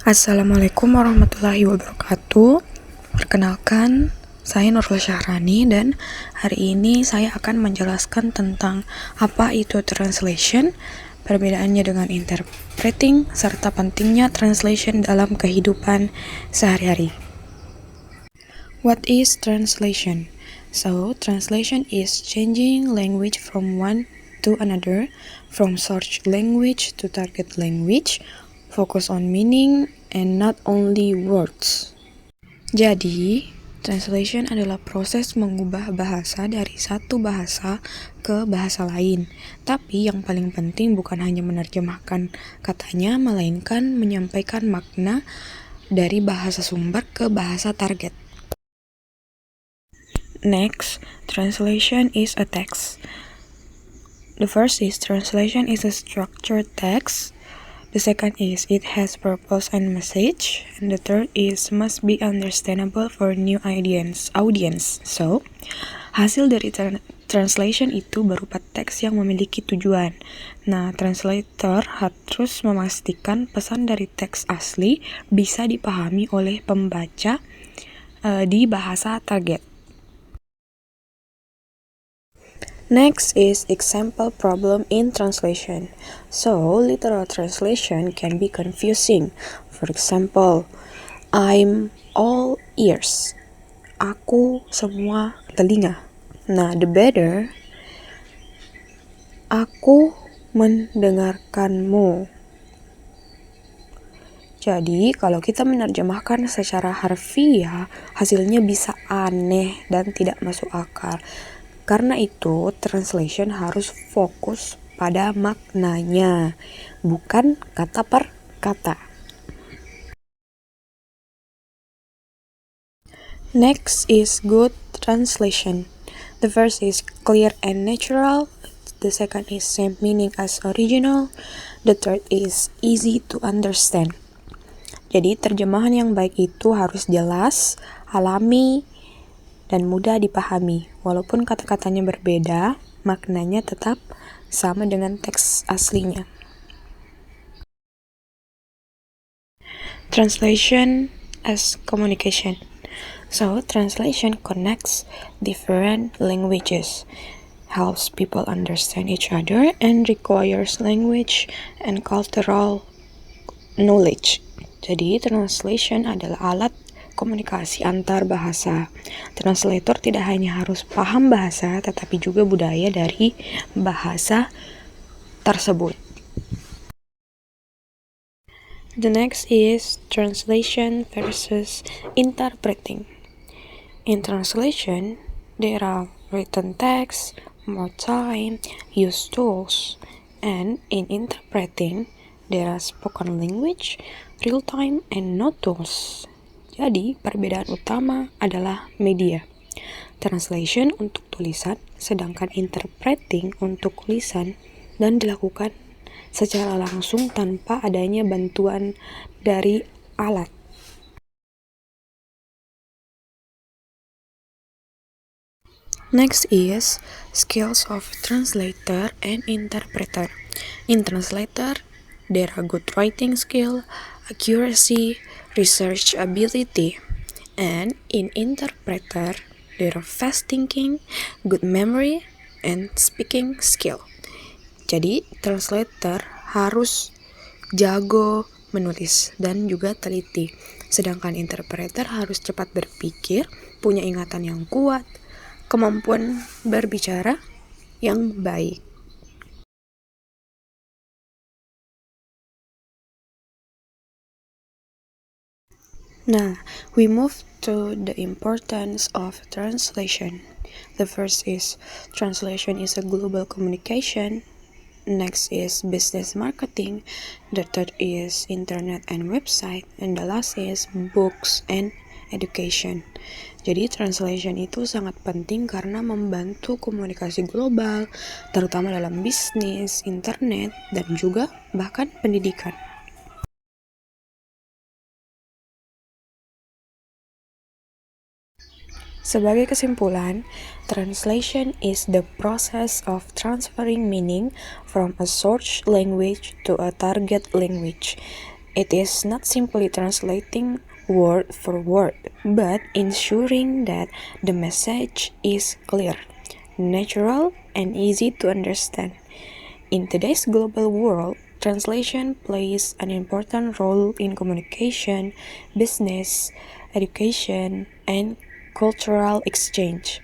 Assalamualaikum warahmatullahi wabarakatuh. Perkenalkan, saya Nurul Syahrani dan hari ini saya akan menjelaskan tentang apa itu translation, perbedaannya dengan interpreting, serta pentingnya translation dalam kehidupan sehari-hari. What is translation? So, translation is changing language from one to another, from source language to target language, focus on meaning and not only words. Jadi, translation adalah proses mengubah bahasa dari satu bahasa ke bahasa lain. Tapi yang paling penting bukan hanya menerjemahkan katanya, melainkan menyampaikan makna dari bahasa sumber ke bahasa target. Next, translation is a text. The first is translation is a structured text. The second is it has purpose and message. And the third is must be understandable for new audience. So, hasil dari translation itu berupa teks yang memiliki tujuan. Nah, translator harus memastikan pesan dari teks asli bisa dipahami oleh pembaca di bahasa target. Next is example problem in translation. So, literal translation can be confusing. For example, I'm all ears. Aku semua telinga. Nah, the better, aku mendengarkanmu. Jadi, kalau kita menerjemahkan secara harfiah, hasilnya bisa aneh dan tidak masuk akal. Karena itu, translation harus fokus pada maknanya, bukan kata per kata. Next is good translation. The first is clear and natural. The second is same meaning as original. The third is easy to understand. Jadi, terjemahan yang baik itu harus jelas, alami, dan mudah dipahami. Walaupun kata-katanya berbeda, maknanya tetap sama dengan teks aslinya. Translation as communication. So, translation connects different languages, helps people understand each other, and requires language and cultural knowledge. Jadi, translation adalah alat komunikasi antar bahasa. Translator tidak hanya harus paham bahasa, tetapi juga budaya dari bahasa tersebut. The next is translation versus interpreting. In translation, there are written text, more time, use tools, and in interpreting, there are spoken language, real time, and no tools. Jadi, perbedaan utama adalah media. Translation untuk tulisan, sedangkan interpreting untuk lisan dan dilakukan secara langsung tanpa adanya bantuan dari alat. Next is skills of translator and interpreter. In translator, there are good writing skill, accuracy, research ability, and in interpreter, there are fast thinking, good memory, and speaking skill. Jadi, translator harus jago menulis dan juga teliti. Sedangkan interpreter harus cepat berpikir, punya ingatan yang kuat, kemampuan berbicara yang baik. Nah, we move to the importance of translation. The first is translation is a global communication. Next is business marketing. The third is internet and website. And the last is books and education. Jadi translation itu sangat penting karena membantu komunikasi global, terutama dalam bisnis, internet, dan juga bahkan pendidikan. Sebagai kesimpulan, translation is the process of transferring meaning from a source language to a target language. It is not simply translating word for word, but ensuring that the message is clear, natural, and easy to understand. In today's global world, translation plays an important role in communication, business, education, and cultural exchange.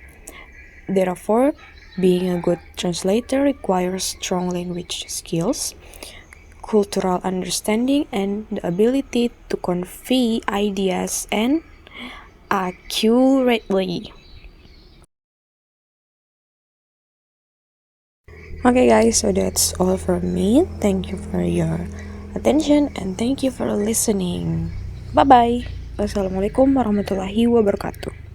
Therefore, being a good translator requires strong language skills, cultural understanding, and the ability to convey ideas and accurately. Okay, guys, so that's all from me. Thank you for your attention and thank you for listening. Bye bye. Wassalamualaikum warahmatullahi wabarakatuh.